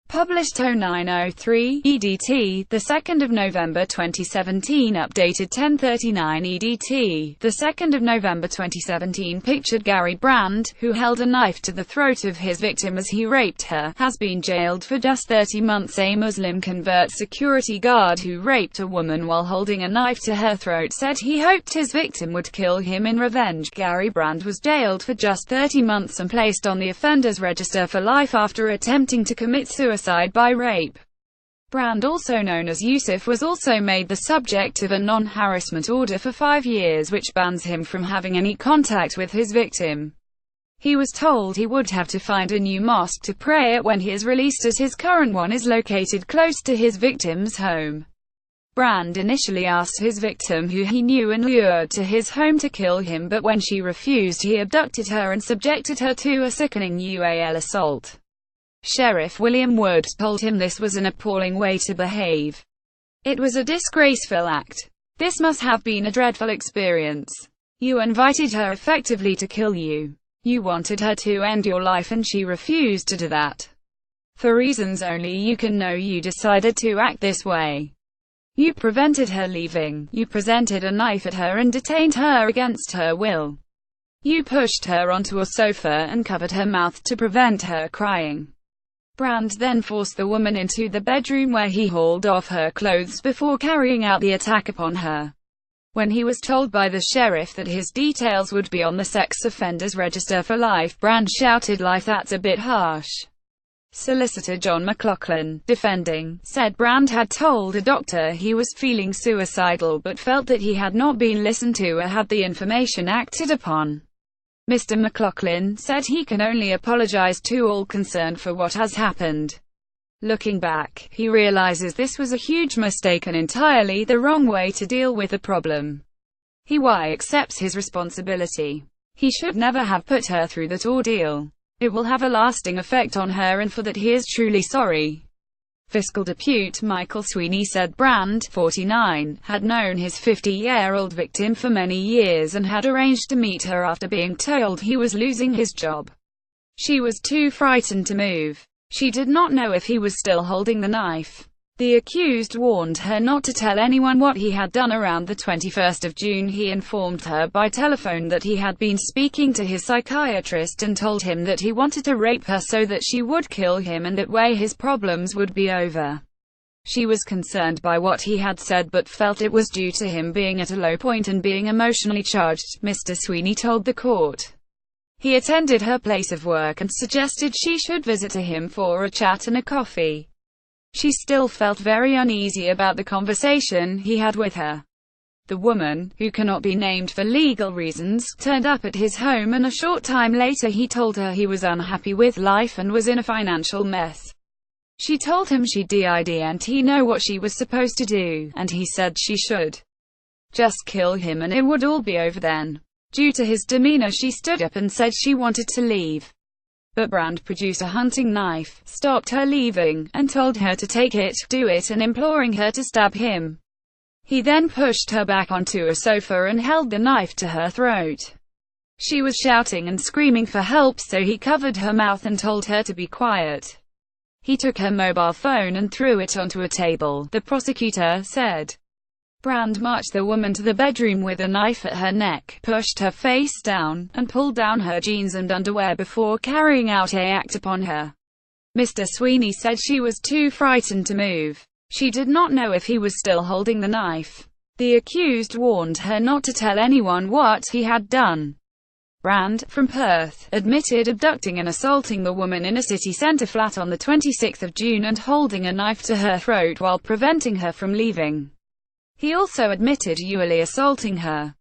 Published 0903 EDT, the 2nd of November 2017. Updated 1039 EDT, the 2nd of November 2017. Pictured Garry Brand, who held a knife to the throat of his victim as he raped her, has been jailed for just 30 months. A Muslim convert security guard who raped a woman while holding a knife to her throat said he hoped his victim would kill him in revenge. Garry Brand was jailed for just 30 months and placed on the offenders register for life after attempting to commit suicide by rape. Brand, also known as Yusuf, was also made the subject of a non-harassment order for 5 years which bans him from having any contact with his victim. He was told he would have to find a new mosque to pray at when he is released, as his current one is located close to his victim's home. Brand initially asked his victim, who he knew and lured to his home, to kill him, but when she refused, he abducted her and subjected her to a sickening UAL assault. Sheriff William Wood told him this was an appalling way to behave. It was a disgraceful act. This must have been a dreadful experience. You invited her effectively to kill you. You wanted her to end your life and she refused to do that. For reasons only you can know, you decided to act this way. You prevented her leaving. You presented a knife at her and detained her against her will. You pushed her onto a sofa and covered her mouth to prevent her crying. Brand then forced the woman into the bedroom where he hauled off her clothes before carrying out the attack upon her. When he was told by the sheriff that his details would be on the sex offenders register for life, Brand shouted, "Life, that's a bit harsh." Solicitor John McLaughlin, defending, said Brand had told a doctor he was feeling suicidal but felt that he had not been listened to or had the information acted upon. Mr. McLaughlin said he can only apologize to all concerned for what has happened. Looking back, he realizes this was a huge mistake and entirely the wrong way to deal with the problem. He accepts his responsibility. He should never have put her through that ordeal. It will have a lasting effect on her, and for that he is truly sorry. Fiscal Deputy Michael Sweeney said Brand, 49, had known his 50-year-old victim for many years and had arranged to meet her after being told he was losing his job. She was too frightened to move. She did not know if he was still holding the knife. The accused warned her not to tell anyone what he had done. Around the 21st of June, he informed her by telephone that he had been speaking to his psychiatrist and told him that he wanted to rape her so that she would kill him and that way his problems would be over. She was concerned by what he had said but felt it was due to him being at a low point and being emotionally charged, Mr. Sweeney told the court. He attended her place of work and suggested she should visit him for a chat and a coffee. She still felt very uneasy about the conversation he had with her. The woman, who cannot be named for legal reasons, turned up at his home, and a short time later he told her he was unhappy with life and was in a financial mess. She told him she didn't know what she was supposed to do, and he said she should just kill him and it would all be over then. Due to his demeanor, she stood up and said she wanted to leave. But Brand produced a hunting knife, stopped her leaving, and told her to take it, do it, and imploring her to stab him. He then pushed her back onto a sofa and held the knife to her throat. She was shouting and screaming for help, so he covered her mouth and told her to be quiet. He took her mobile phone and threw it onto a table, the prosecutor said. Brand marched the woman to the bedroom with a knife at her neck, pushed her face down, and pulled down her jeans and underwear before carrying out an act upon her. Mr. Sweeney said she was too frightened to move. She did not know if he was still holding the knife. The accused warned her not to tell anyone what he had done. Brand, from Perth, admitted abducting and assaulting the woman in a city centre flat on the 26th of June and holding a knife to her throat while preventing her from leaving. He also admitted UAL assaulting her.